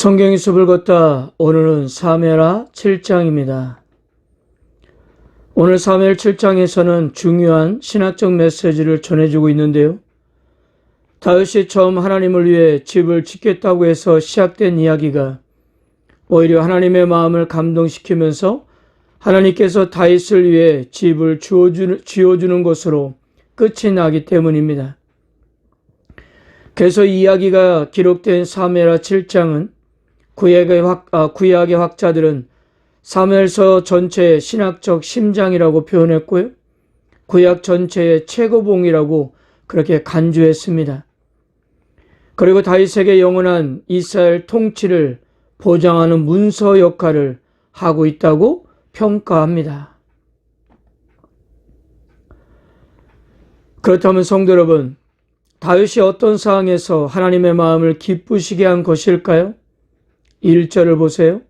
성경의 숲을 걷다. 오늘은 사무엘하 7장입니다. 오늘 사무엘 7장에서는 중요한 신학적 메시지를 전해주고 있는데요. 다윗이 처음 하나님을 위해 집을 짓겠다고 해서 시작된 이야기가 오히려 하나님의 마음을 감동시키면서 하나님께서 다윗을 위해 집을 지어주는 것으로 끝이 나기 때문입니다. 그래서 이 이야기가 기록된 사무엘하 7장은 구약의 학자들은 사무엘서 전체의 신학적 심장이라고 표현했고요. 구약 전체의 최고봉이라고 그렇게 간주했습니다. 그리고 다윗에게 영원한 이스라엘 통치를 보장하는 문서 역할을 하고 있다고 평가합니다. 그렇다면 성도 여러분, 다윗이 어떤 상황에서 하나님의 마음을 기쁘시게 한 것일까요? 1절을 보세요.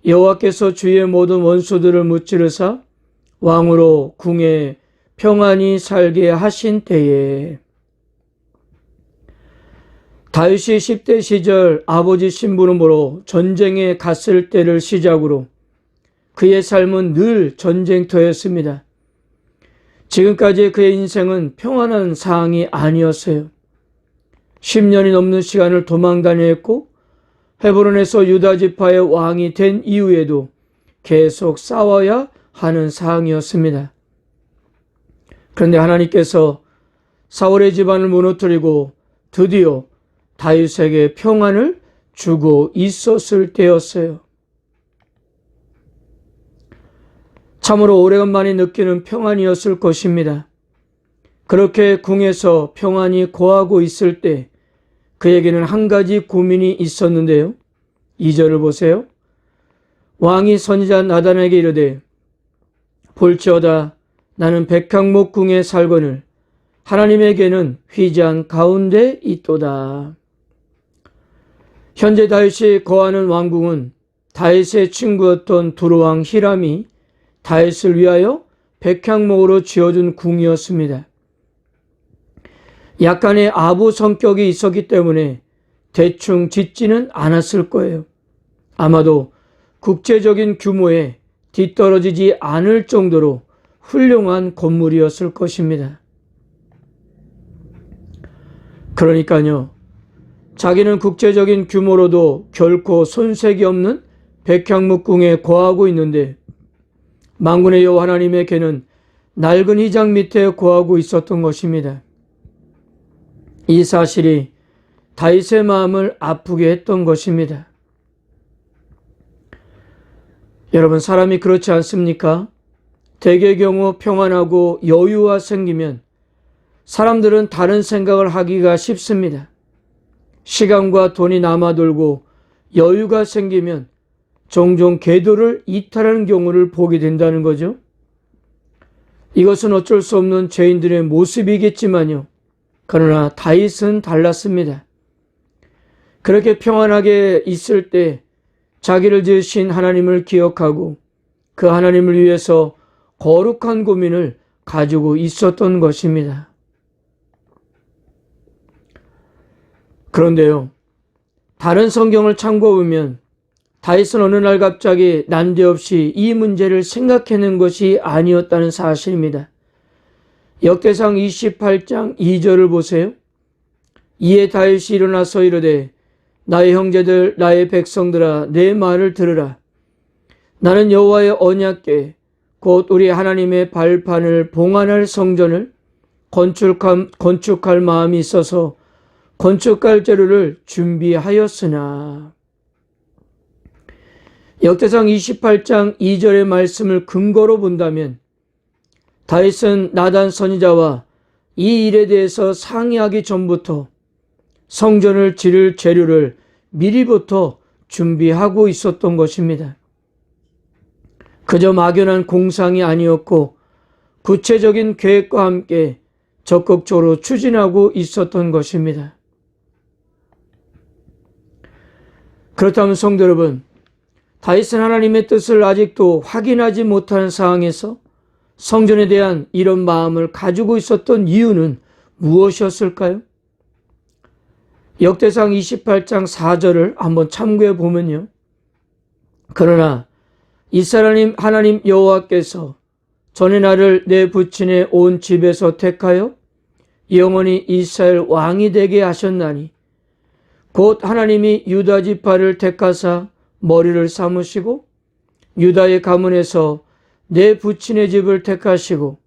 여호와께서 주의 모든 원수들을 무찌르사 왕으로 궁에 평안히 살게 하신 때에. 다윗이 10대 시절 아버지 심부름으로 전쟁에 갔을 때를 시작으로 그의 삶은 늘 전쟁터였습니다. 지금까지 그의 인생은 평안한 상황이 아니었어요. 10년이 넘는 시간을 도망다녔고 헤브론에서 유다 지파의 왕이 된 이후에도 계속 싸워야 하는 상황이었습니다. 그런데 하나님께서 사울의 집안을 무너뜨리고 드디어 다윗에게 평안을 주고 있었을 때였어요. 참으로 오래간만에 느끼는 평안이었을 것입니다. 그렇게 궁에서 평안히 거하고 있을 때 그에게는 한 가지 고민이 있었는데요. 2절을 보세요. 왕이 선지자 나단에게 이르되 볼지어다 나는 백향목 궁에 살거늘 하나님에게는 휘장 가운데 있도다. 현재 다윗이 거하는 왕궁은 다윗의 친구였던 두루왕 히람이 다윗을 위하여 백향목으로 지어준 궁이었습니다. 약간의 아부 성격이 있었기 때문에 대충 짓지는 않았을 거예요. 아마도 국제적인 규모에 뒤떨어지지 않을 정도로 훌륭한 건물이었을 것입니다. 그러니까요, 자기는 국제적인 규모로도 결코 손색이 없는 백향목궁에 거하고 있는데 만군의 여호와 하나님의 개는 낡은 휘장 밑에 거하고 있었던 것입니다. 이 사실이 다윗의 마음을 아프게 했던 것입니다. 여러분, 사람이 그렇지 않습니까? 대개의 경우 평안하고 여유가 생기면 사람들은 다른 생각을 하기가 쉽습니다. 시간과 돈이 남아돌고 여유가 생기면 종종 계도를 이탈하는 경우를 보게 된다는 거죠. 이것은 어쩔 수 없는 죄인들의 모습이겠지만요. 그러나 다윗은 달랐습니다. 그렇게 평안하게 있을 때 자기를 지으신 하나님을 기억하고 그 하나님을 위해서 거룩한 고민을 가지고 있었던 것입니다. 그런데요, 다른 성경을 참고해보면 다윗은 어느 날 갑자기 난데없이 이 문제를 생각해낸 것이 아니었다는 사실입니다. 역대상 28장 2절을 보세요. 이에 다윗이 일어나서 이르되 나의 형제들 나의 백성들아 내 말을 들으라. 나는 여호와의 언약궤 곧 우리 하나님의 발판을 봉안할 성전을 건축할 마음이 있어서 건축할 재료를 준비하였으나. 역대상 28장 2절의 말씀을 근거로 본다면 다윗은 나단 선지자와 이 일에 대해서 상의하기 전부터 성전을 지을 재료를 미리부터 준비하고 있었던 것입니다. 그저 막연한 공상이 아니었고 구체적인 계획과 함께 적극적으로 추진하고 있었던 것입니다. 그렇다면 성도 여러분, 다윗은 하나님의 뜻을 아직도 확인하지 못하는 상황에서 성전에 대한 이런 마음을 가지고 있었던 이유는 무엇이었을까요? 역대상 28장 4절을 한번 참고해 보면요. 그러나 이스라엘 하나님 여호와께서 전에 나를 내 부친의 온 집에서 택하여 영원히 이스라엘 왕이 되게 하셨나니 곧 하나님이 유다 지파를 택하사 머리를 삼으시고 유다의 가문에서 내 부친의 집을 택하시고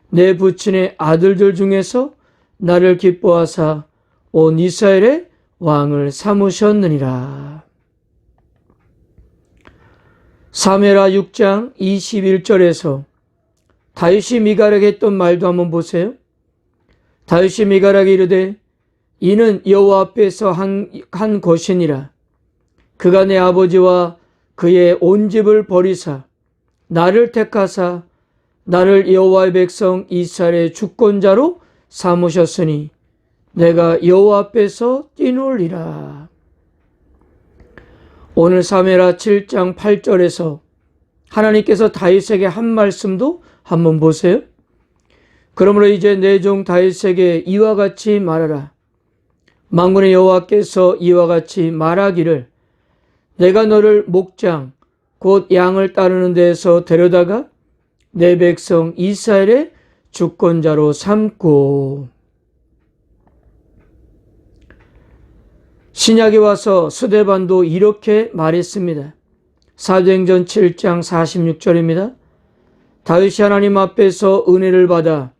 내 부친의 아들들 중에서 나를 기뻐하사 온 이스라엘의 왕을 삼으셨느니라. 사무엘하 6장 21절에서 다윗이 미갈에게 했던 말도 한번 보세요. 다윗이 미갈에게 이르되 이는 여호와 앞에서 한 것이니라. 그가 내 아버지와 그의 온 집을 버리사 나를 택하사 나를 여호와의 백성 이스라엘의 주권자로 삼으셨으니 내가 여호와 앞에서 뛰놀리라. 오늘 사무엘하 7장 8절에서 하나님께서 다윗에게 한 말씀도 한번 보세요. 그러므로 이제 내 종 다윗에게 이와 같이 말하라. 만군의 여호와께서 이와 같이 말하기를 내가 너를 목장 곧 양을 따르는 데에서 데려다가 내 백성 이스라엘의 주권자로 삼고. 신약에 와서 스데반도 이렇게 말했습니다. 사도행전 7장 46절입니다. 다윗이 하나님 앞에서 은혜를 받아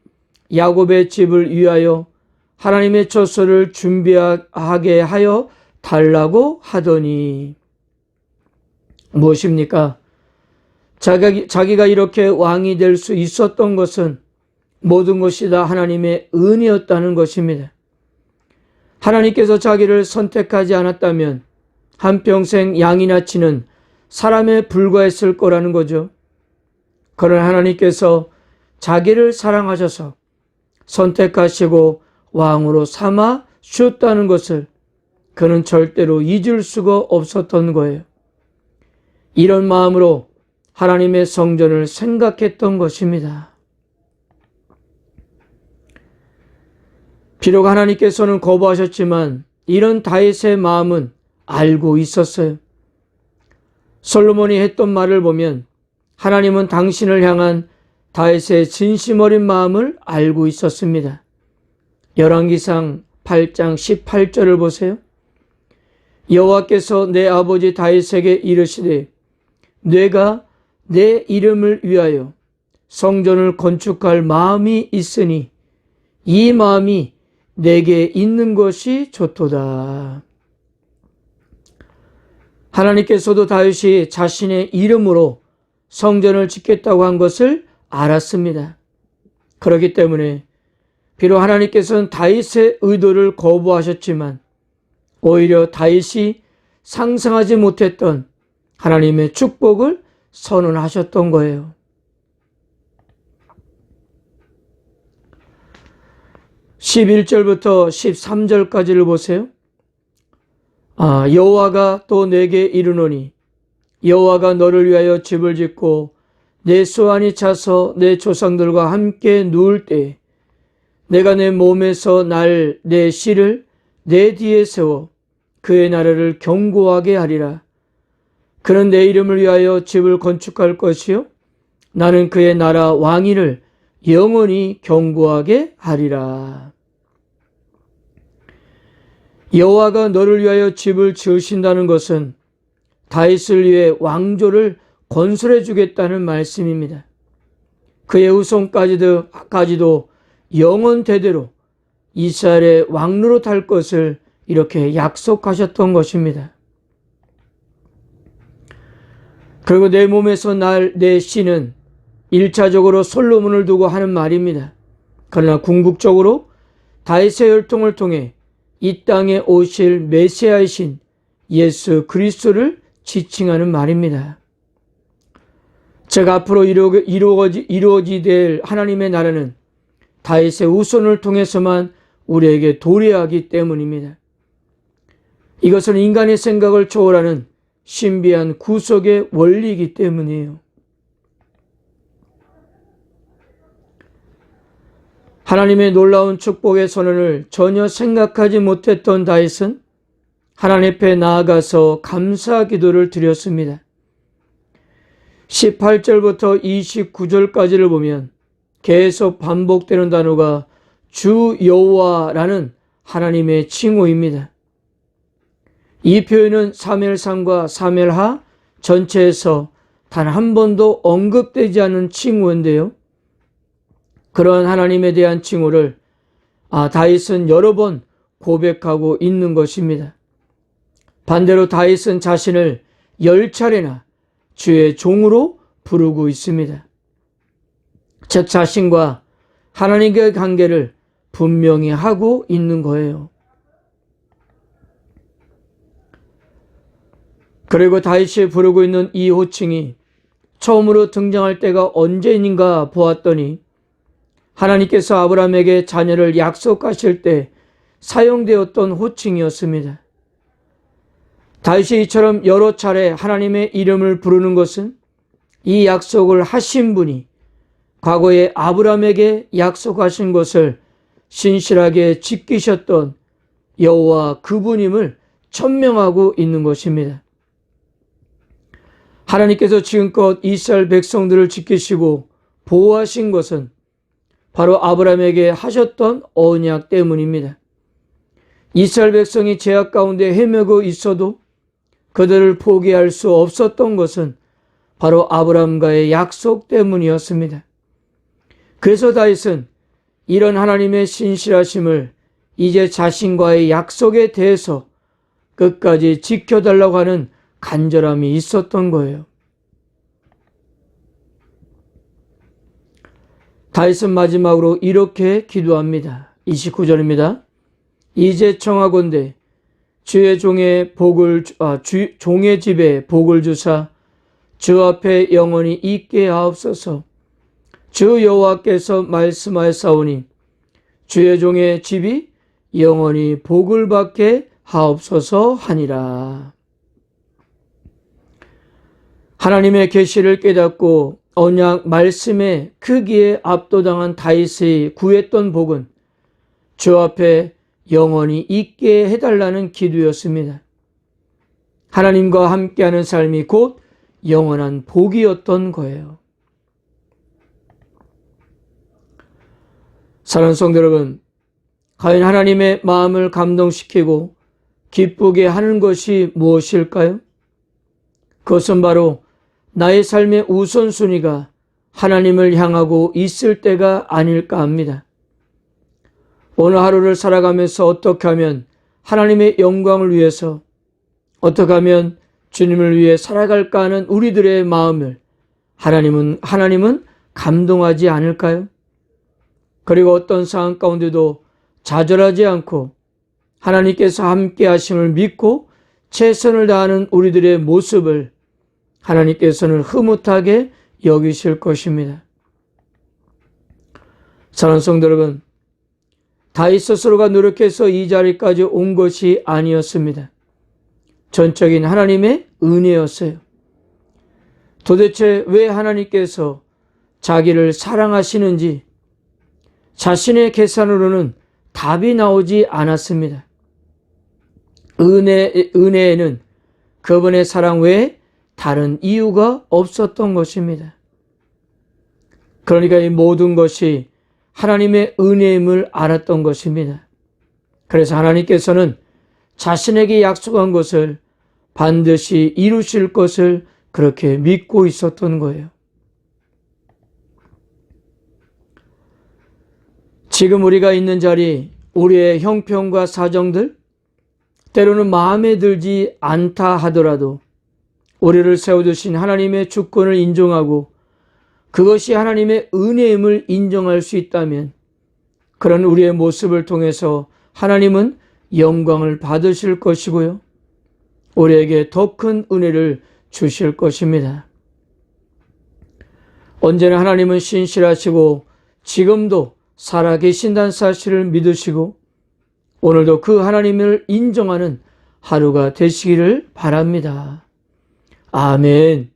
야곱의 집을 위하여 하나님의 처소를 준비하게 하여 달라고 하더니. 무엇입니까? 자기가 이렇게 왕이 될 수 있었던 것은 모든 것이 다 하나님의 은혜였다는 것입니다. 하나님께서 자기를 선택하지 않았다면 한평생 양이나 치는 사람에 불과했을 거라는 거죠. 그러나 하나님께서 자기를 사랑하셔서 선택하시고 왕으로 삼아 주었다는 것을 그는 절대로 잊을 수가 없었던 거예요. 이런 마음으로 하나님의 성전을 생각했던 것입니다. 비록 하나님께서는 거부하셨지만 이런 다윗의 마음은 알고 있었어요. 솔로몬이 했던 말을 보면 하나님은 당신을 향한 다윗의 진심 어린 마음을 알고 있었습니다. 열왕기상 8장 18절을 보세요. 여호와께서 내 아버지 다윗에게 이르시되 내가 내 이름을 위하여 성전을 건축할 마음이 있으니 이 마음이 내게 있는 것이 좋도다. 하나님께서도 다윗이 자신의 이름으로 성전을 짓겠다고 한 것을 알았습니다. 그렇기 때문에 비록 하나님께서는 다윗의 의도를 거부하셨지만 오히려 다윗이 상상하지 못했던 하나님의 축복을 선언하셨던 거예요. 11절부터 13절까지를 보세요. 여호와가 또 내게 이르노니 여호와가 너를 위하여 집을 짓고 내 수완이 차서 내 조상들과 함께 누울 때 내가 내 몸에서 내 씨를 내 뒤에 세워 그의 나라를 견고하게 하리라. 그는 내 이름을 위하여 집을 건축할 것이요 나는 그의 나라 왕위를 영원히 견고하게 하리라. 여호와가 너를 위하여 집을 지으신다는 것은 다윗을 위해 왕조를 건설해 주겠다는 말씀입니다. 그의 후손까지도 영원 대대로 이스라엘의 왕로로 탈 것을 이렇게 약속하셨던 것입니다. 그리고 내 몸에서 내 씨는 1차적으로 솔로몬을 두고 하는 말입니다. 그러나 궁극적으로 다윗의 혈통을 통해 이 땅에 오실 메시아이신 예수 그리스도를 지칭하는 말입니다. 즉 앞으로 이루어지될 하나님의 나라는 다윗의 후손을 통해서만 우리에게 도래하기 때문입니다. 이것은 인간의 생각을 초월하는 신비한 구속의 원리이기 때문이에요. 하나님의 놀라운 축복의 선언을 전혀 생각하지 못했던 다윗은 하나님 앞에 나아가서 감사 기도를 드렸습니다. 18절부터 29절까지를 보면 계속 반복되는 단어가 주 여호와라는 하나님의 칭호입니다. 이 표현은 사무엘상과 사무엘하 전체에서 단 한 번도 언급되지 않은 칭호인데요. 그러한 하나님에 대한 칭호를 다윗은 여러 번 고백하고 있는 것입니다. 반대로 다윗은 자신을 10차례나 주의 종으로 부르고 있습니다. 즉 자신과 하나님과의 관계를 분명히 하고 있는 거예요. 그리고 다윗이 부르고 있는 이 호칭이 처음으로 등장할 때가 언제인가 보았더니 하나님께서 아브라함에게 자녀를 약속하실 때 사용되었던 호칭이었습니다. 다윗이 이처럼 여러 차례 하나님의 이름을 부르는 것은 이 약속을 하신 분이 과거에 아브라함에게 약속하신 것을 신실하게 지키셨던 여호와 그분임을 천명하고 있는 것입니다. 하나님께서 지금껏 이스라엘 백성들을 지키시고 보호하신 것은 바로 아브라함에게 하셨던 언약 때문입니다. 이스라엘 백성이 죄악 가운데 헤매고 있어도 그들을 포기할 수 없었던 것은 바로 아브라함과의 약속 때문이었습니다. 그래서 다윗은 이런 하나님의 신실하심을 이제 자신과의 약속에 대해서 끝까지 지켜달라고 하는 간절함이 있었던 거예요. 다윗은 마지막으로 이렇게 기도합니다. 29절입니다. 이제 청하건대 주의 종의 종의 집에 복을 주사 주 앞에 영원히 있게 하옵소서. 주 여호와께서 말씀하였사오니 주의 종의 집이 영원히 복을 받게 하옵소서 하니라. 하나님의 계시를 깨닫고 언약 말씀의 크기에 압도당한 다윗이 구했던 복은 주 앞에 영원히 있게 해달라는 기도였습니다. 하나님과 함께하는 삶이 곧 영원한 복이었던 거예요. 사랑하는 성도 여러분, 과연 하나님의 마음을 감동시키고 기쁘게 하는 것이 무엇일까요? 그것은 바로 나의 삶의 우선순위가 하나님을 향하고 있을 때가 아닐까 합니다. 오늘 하루를 살아가면서 어떻게 하면 하나님의 영광을 위해서, 어떻게 하면 주님을 위해 살아갈까 하는 우리들의 마음을 하나님은 감동하지 않을까요? 그리고 어떤 상황 가운데도 좌절하지 않고 하나님께서 함께 하심을 믿고 최선을 다하는 우리들의 모습을 하나님께서는 흐뭇하게 여기실 것입니다. 사랑하는 성도 여러분, 다윗 스스로가 노력해서 이 자리까지 온 것이 아니었습니다. 전적인 하나님의 은혜였어요. 도대체 왜 하나님께서 자기를 사랑하시는지 자신의 계산으로는 답이 나오지 않았습니다. 은혜에는 그분의 사랑 외에 다른 이유가 없었던 것입니다. 그러니까 이 모든 것이 하나님의 은혜임을 알았던 것입니다. 그래서 하나님께서는 자신에게 약속한 것을 반드시 이루실 것을 그렇게 믿고 있었던 거예요. 지금 우리가 있는 자리, 우리의 형편과 사정들, 때로는 마음에 들지 않다 하더라도 우리를 세워두신 하나님의 주권을 인정하고 그것이 하나님의 은혜임을 인정할 수 있다면 그런 우리의 모습을 통해서 하나님은 영광을 받으실 것이고요. 우리에게 더 큰 은혜를 주실 것입니다. 언제나 하나님은 신실하시고 지금도 살아계신다는 사실을 믿으시고 오늘도 그 하나님을 인정하는 하루가 되시기를 바랍니다. 아멘.